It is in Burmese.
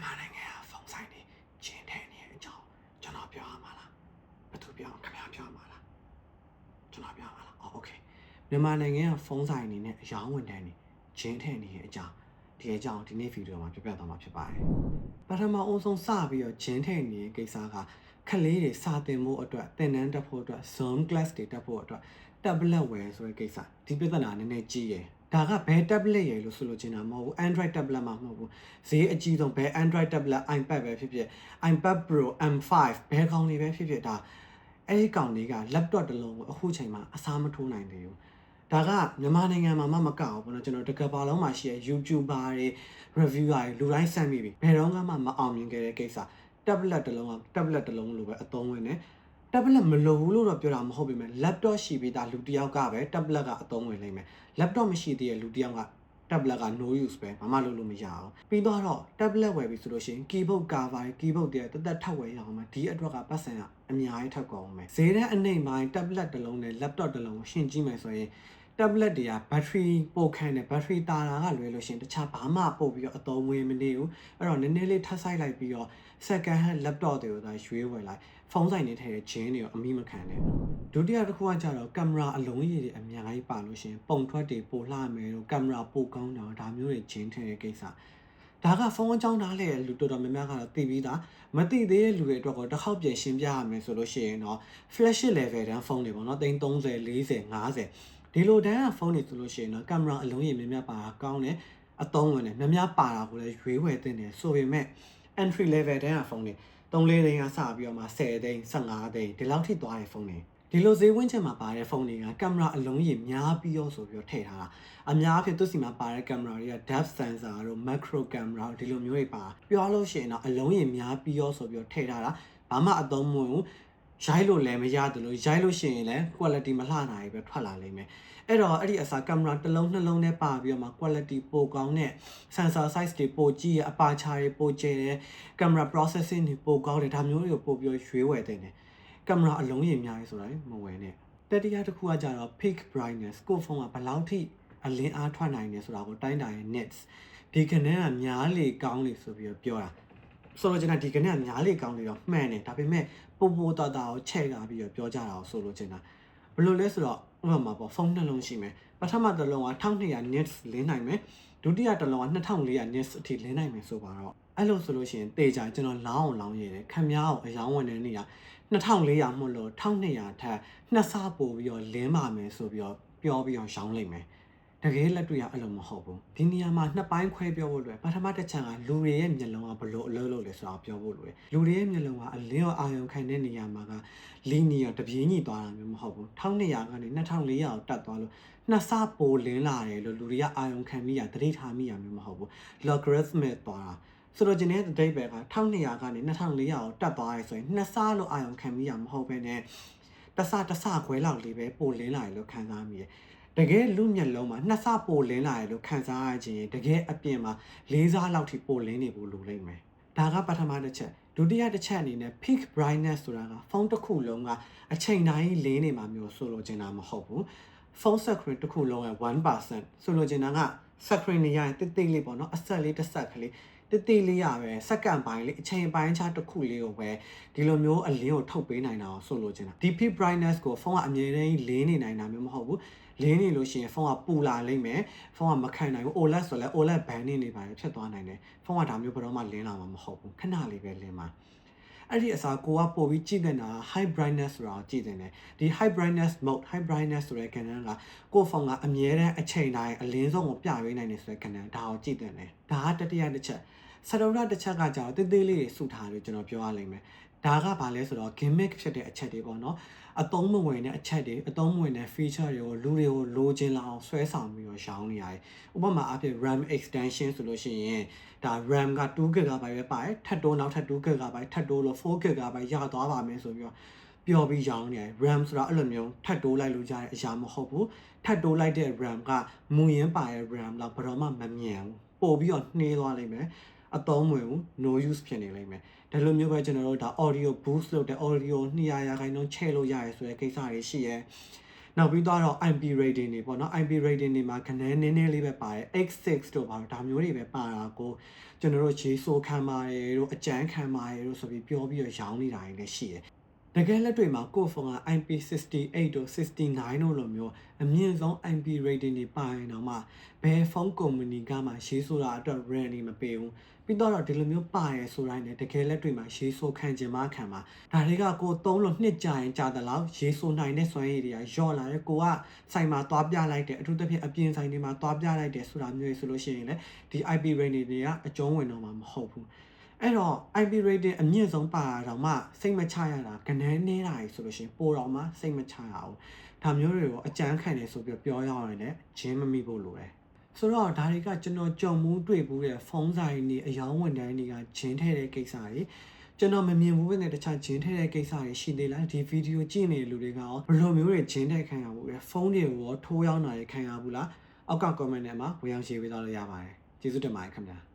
မြန်မာနိုင်ငံကဖုန်းဆိုင်တွေကျင်းထဲနေတဲ့အကြောင်းကျွန်တော်ပြောရမှာလားဘယ်သူပြောခင်ဗျားပြောမှာလားကျွန်တော်ပြောမှာလားโอเคမြန်မာနိုင်ငံကဖုန်းဆိုင်အနေနဲ့အယောင်းဝန်တန်းနေကျင်းထဲနေတဲ့အကြောင်းဒီအကြောင်းဒီနေ့ဗီဒီယိုမှာပြပြသွားမှာဖြစ်ပါတယ်ပထမအဆုံးစပြီးတော့ကျင်းထဲနေတဲ့ကိစ္စကခလေးတွေစာသင်ဖို့အတွက်သင်တန်းတက်ဖို့အတွက် Zoom class တွေတက်ဖို့အတွက် tablet ဝယ်ဆိုတဲ့ကိစ္စဒီပြဿနာနည်းနည်းကြီးရယ်ဒါကဘယ် tablet ရယ်လို့ဆိုလို့ချင်တာမဟုတ်ဘူး Android tablet မှာမဟုတ်ဘူးဈေးအကြီးဆုံးဘယ် Android tablet iPad ပဲဖြစ်ဖြစ် iPad Pro M5 ဘယ်ကောင်တွေပဲဖြစ်ဖြစ်ဒါအဲ့ဒီကောင်တွေက laptop တစ်လုံးကိုအခုချိန်မှာအစားမထိုးနိုင်သေးဘူးဒါကမြန်မာနိုင်ငံမှာမကောက်ဘူးပေါ့နော်ကျွန်တော်တကယ်ပါလုံးမှာရှိတဲ့ YouTuber တွေ reviewer တွေလူတိုင်းစမ်းမိပြီဘယ်တော့မှမအောင်မြင်ခဲ့တဲ့ကိစ္စ tablet တစ်လုံးက tablet တစ်လုံးလိုပဲအသုံးဝင်တယ်tablet မလိုဘူးလို့တော့ပြောတာမဟုတ်ပေမဲ့ laptop ရှိပြီးသားလူတစ်ယောက်ကပဲ tablet ကအသုံးဝင်နိုင်မယ် laptop မရှိသေးတဲ့လူတစ်ယောက်က tablet က no use ပဲဘာမှလုပ်လို့မရအောင်ပြီးတော့ tablet ဝယ်ပြီဆိုလို့ရှိရင် keyboard cover keyboard တွေတက်ထပ်ဝယ်ရအောင်မယ်ဒီအတွက်ကပတ်စံကအများကြီးထပ်ကုန်အောင်မယ်ဈေးတဲ့အနှိမ့်ပိုင်း tablet တစ်လုံးနဲ့ laptop တစ်လုံးကိုရှင်းကြည့်မယ်ဆိုရင် tablet တွေက battery ပိုခန့်တယ် battery တာတာကလွယ်လို့ရှိရင်တခြားဘာမှပို့ပြီးတော့အသုံးဝင်မနေဘူးအဲ့တော့နည်းနည်းလေးထပ်ဆိုင်လိုက်ပြီးတော့ second hand laptop တွေကိုသာရွေးဝယ်လိုက်ဖုန်းဆိုင်နေထဲတဲ့ဂျင်းတွေကိုအမိမခံနဲ့ဒုတိယတစ်ခုကကြတော့ကင်မရာအလုံးရည်တွေအများကြီးပါလို့ရှိရင်ပုံထွက်တွေပိုလှမယ်လို့ကင်မရာပိုကောင်းတာဒါမျိုးတွေဂျင်းထဲတဲ့ကိစ္စဒါကဖုန်းအကြောင်းသားလေလူတော်တော်များများကတော့သိပြီးသားမသိသေးတဲ့လူတွေအတွက်တော့တစ်ခေါက်ပြန်ရှင်းပြရမယ်ဆိုလို့ရှိရင်တော့ flagship level တန်းဖုန်းတွေပေါ့နော်30 40 50ဒီလိုတန်းကဖုန်းတွေဆိုလို့ရှိရင်တော့ကင်မရာအလုံးရည်များများပါတာကောင်းတယ်အသုံးဝင်တယ်များများပါတာကိုလည်းရွေးဝယ်သင့်တယ်ဆိုပေမဲ့ entry level တန်းကဖုန်းတွေ3-4သိန်းကစပြီးတော့မှ10သိန်း15သိန်းဒီလောက်ထိသွားတဲ့ဖုန်းတွေဒီလိုဈေးဝန်းချက်မှာပါတဲ့ဖုန်းတွေကကင်မရာအလုံးရည်များပြီးတော့ဆိုပြီးတော့ထည့်ထားတာအများအဖြစ်သူ့စီမှာပါတဲ့ကင်မရာတွေက depth sensor တို့ macro camera ဒီလိုမျိုးတွေပါပြောလို့ရှိရင်တော့အလုံးရည်များပြီးတော့ဆိုပြီးတော့ထည့်ထားတာဘာမှအသုံးမဝင်ဘူးရိုက်လို့လည်းမရတယ်လို့ရိုက်လို့ရှိရင်လည်း quality မလှနိုင်ပဲထွက်လာလိမ့်မယ်အဲ့တော့အဲ့ဒီအစားကင်မရာတစ်လုံးနှလုံးနဲ့ပါပြီးတော့မှ quality ပိုကောင်းတဲ့ sensor size တွေပိုကြီးရအပါချာတွေပိုကျယ်တယ်ကင်မရာ processing တွေပိုကောင်းတယ်ဒါမျိုးတွေကိုပိုပြီးရွေးဝယ်တဲ့တယ်ကင်မရာအလုံးရည်များရေးဆိုတာမဝယ်နဲ့တတိယတစ်ခုကကြတော့ peak brightness ကိုဖုန်းကဘယ်လောက်ထိအလင်းအားထွက်နိုင်တယ်ဆိုတာကိုတိုင်းတာရဲ့ nits ဒီကနေ့ကများလေကောင်းလေဆိုပြီးတော့ပြောတာဆိုလိုချင်တာဒီကနေ့ကများလေကောင်းလေတော့မှန်တယ်ဒါပေမဲ့ပိုတာတာကိုချဲ့ကားပြီးတော့ပြောကြတာကိုဆိုလိုချင်တာဘယ်လိုလဲဆိုတော့ဥပမာပေါ့ဖုန်းနှလုံးရှိမယ်ပထမတစ်လုံးက1200 nits လင်းနိုင်မယ်ဒုတိယတစ်လုံးက2400 nits အထိလင်းနိုင်မယ်ဆိုပါတော့အဲ့လိုဆိုလို့ရှိရင်တေချာကျွန်တော်လောင်းအောင်ရတယ်ခံများအောင်အယောင်းဝင်တဲ့နေရာ2400မို့လို့1200ထက်နှစ်ဆပို့ပြီးတော့လင်းပါမယ်ဆိုပြီးတော့ပြောပြီးတော့ရောင်းလိုက်မယ်တကယ်လက်တွေ့ရအဲ့လိုမဟုတ်ဘူးဒီနေရာမှာနှစ်ပိုင်းခွဲပြောဖို့လွယ်ပထမတစ်ချက်ကလူတွေရဲ့မျက်လုံးကဘလို့အလုပ်လုပ်လဲဆိုတာပြောဖို့လွယ်လူတွေရဲ့မျက်လုံးကအလင်းရောအာရုံခိုင်တဲ့နေရာမှာကလီနီယာတပြေးညီသွားတာမျိုးမဟုတ်ဘူး1200ကနေ2400ကိုတက်သွားလို့နှစ်ဆပိုလင်းလာတယ်လို့လူတွေကအာရုံခံမိရသတိထားမိရမျိုးမဟုတ်ဘူး logarithmic သွားတာဆိုတော့ဒီနေ့တဲ့ date ပဲက1200ကနေ2400ကိုတက်သွားရဲဆိုရင်နှစ်ဆလို့အာရုံခံမိရမဟုတ်ဘဲနဲ့တဆခွဲလောက်လေးပဲပိုလင်းလာတယ်လို့ခံစားမိတယ်တကယ်လူမျက်လုံးမှာနှစ်ဆပိုလင်းလာတယ်လို့ခံစားရခြင်းတကယ်အပြင်မှာ၄ဆလောက်ထိပိုလင်းနေဖို့လိုလိမ့်မယ်ဒါကပထမတစ်ချက်ဒုတိယတစ်ချက်အနေနဲ့ peak brightness ဆိုတာကဖုန်းတစ်ခုလုံးကအချိန်တိုင်းလင်းနေမှာမျိုးဆိုလိုချင်တာမဟုတ်ဘူးဖုန်း screen တစ်ခုလုံးရဲ့ 1% ဆိုလိုချင်တာက screen နေရရင်တိတ်တိတ်လေးပေါ့နော်အဆက်လေးတစ်ဆက်ကလေးတိတ်တိတ်လေးရပဲစက္ကန့်ပိုင်းလေးအချိန်ပိုင်းခြားတစ်ခုလေးကိုပဲဒီလိုမျိုးအလင်းကိုထုတ်ပေးနိုင်တာကိုဆိုလိုချင်တာ peak brightness ကိုဖုန်းကအမြဲတမ်းလင်းနေနိုင်တာမျိုးမဟုတ်ဘူးလင်းနေလို့ရှိရင်ဖုန်းကပူလာလိမ့်မယ်ဖုန်းကမခံနိုင်ဘူး OLED ဆိုလဲ OLED ban နေပါဖြစ်သွားနိုင်တယ်ဖုန်းကဒါမျိုးဘယ်တော့မှလင်းလာမှာမဟုတ်ဘူးခဏလေးပဲလင်းမှာအဲ့ဒီအစားကိုကပို့ပြီးကြည့်နေတာ high brightness ဆိုတာကိုကြည့်နေတယ်ဒီ high brightness mode high brightness ဆိုတဲ့ကဏ္ဍကကိုဖုန်းကအမြဲတမ်းအချိန်တိုင်းအလင်းဆုံးကိုပြပေးနိုင်တယ်ဆိုတဲ့ကဏ္ဍဒါကိုကြည့်တယ်ဒါကတတိယတစ်ချက်စတုတ္ထတစ်ချက်ကကြောင့်တေးသေးလေးတွေစုထားလို့ကျွန်တော်ပြောရလိမ့်မယ်ဒါကဘာလဲဆိုတော့ gimmick ဖြစ်တဲ့အချက်တွေပေါ့နော်အသုံးမဝင်တဲ့အချက်တွေအသုံးမဝင်တဲ့ feature တွေကိုလူတွေကိုလိုချင်လာအောင်ဆွဲဆောင်ပြီးတော့ရောင်းနေရတယ်ဥပမာအဖြစ် RAM extension ဆိုလို့ရှိရင်ဒါ RAM က 2GB ပဲပါတယ်ထပ်တိုးနောက်ထပ် 2GB ထပ်တိုးလို့ 4GB ရသွားပါမယ်ဆိုပြီးတော့ပြောပြီးရောင်းနေတယ် RAM ဆိုတာအဲ့လိုမျိုးထပ်တိုးလိုက်လို့ရတဲ့အရာမဟုတ်ဘူးထပ်တိုးလိုက်တဲ့ RAM ကမူရင်းပါတဲ့ RAM လောက်ဘယ်တော့မှမမြန်ဘူးပို့ပြီးတော့နှေးသွားလိမ့်မယ်အသုံးဝင်ဘူး no use ဖြစ်နေလိမ့်မယ်ဒါလိုမျိုးပဲကျွန်တော်တို့ဒါ audio boost လုပ်တဲ့ audio 200%ချဲ့လို့ရတယ်ဆိုတဲ့ကိစ္စတွေရှိရဲ နောက်ပြီးတော့ IP rating တွေပေါ့နော် IP rating တွေမှာခဏနည်းနည်းလေးပဲပါတယ် X6 တို့ပါတော့ဒါမျိုးတွေပဲပါတာကိုကျွန်တော်တို့ရေးဆိုခံပါတယ်တို့အကြမ်းခံပါတယ်တို့ဆိုပြီးပြောပြီးတော့ရောင်းနေတာတွေလည်းရှိတယ်တကယ်လက်တွေ့မှာကိုယ့်ဖုန်းက IP68 တို့69တို့လိုမျိုးအမြင့်ဆုံး IP rating တွေပါရင်တော့မှဘယ်ဖုန်းကုမ္ပဏီကမှရေးဆိုတာအတွက် brand မပေးဘူးပြီးတော့ဒီလိုမျိုးပါရဲဆိုတိုင်းလည်းတကယ်လက်တွေ့မှာရေးဆိုခံခြင်းမခံပါဒါတွေကကိုသုံးလို့နှစ်ကြာရင်ကြာတယ်လို့ရေးဆိုနိုင်တဲ့စွမ်းရည်တွေကယော့လာတယ်ကိုကဆိုင်မှာသွားပြလိုက်တယ်အထူးသဖြင့်အပြင်ဆိုင်တွေမှာသွားပြလိုက်တယ်ဆိုတာမျိုးဆိုလို့ရှိရင်လည်းဒီ IP rating တွေကအကျုံးဝင်တော့မှာမဟုတ်ဘူးအဲ့တော့ IP rating အမြင့်ဆုံးပါတော့မှစိတ်မချရတာကနန်းနေတာကြီးဆိုလို့ရှိရင်ပိုတော့မှစိတ်မချရအောင်ဒါမျိုးတွေကိုအကြမ်းခံနေဆိုပြီးပြောရရင်လည်းဂျင်းမမိဖို့လိုတယ်ဆိုတော့ဒါတွေကကျွန်တော်ကြုံမှုတွေ့ဘူးတဲ့ဖုန်းဆိုင်တွေအယောင်းဝန်တန်းတွေကဂျင်းထဲတဲ့ကိစ္စတွေကျွန်တော်မမြင်ဘူးပဲနဲ့တခြားဂျင်းထဲတဲ့ကိစ္စတွေရှိသေးလားဒီဗီဒီယိုကြည့်နေတဲ့လူတွေကရောဘယ်လိုမျိုးတွေဂျင်းထဲခံရဘူးလဲဖုန်းတွေကိုရောထိုးရောက်တာတွေခံရဘူးလားအောက်က comment ထဲမှာဝင်ရောက်ရေးပေးသွားလို့ရပါတယ်ကျေးဇူးတင်ပါတယ်ခင်ဗျာ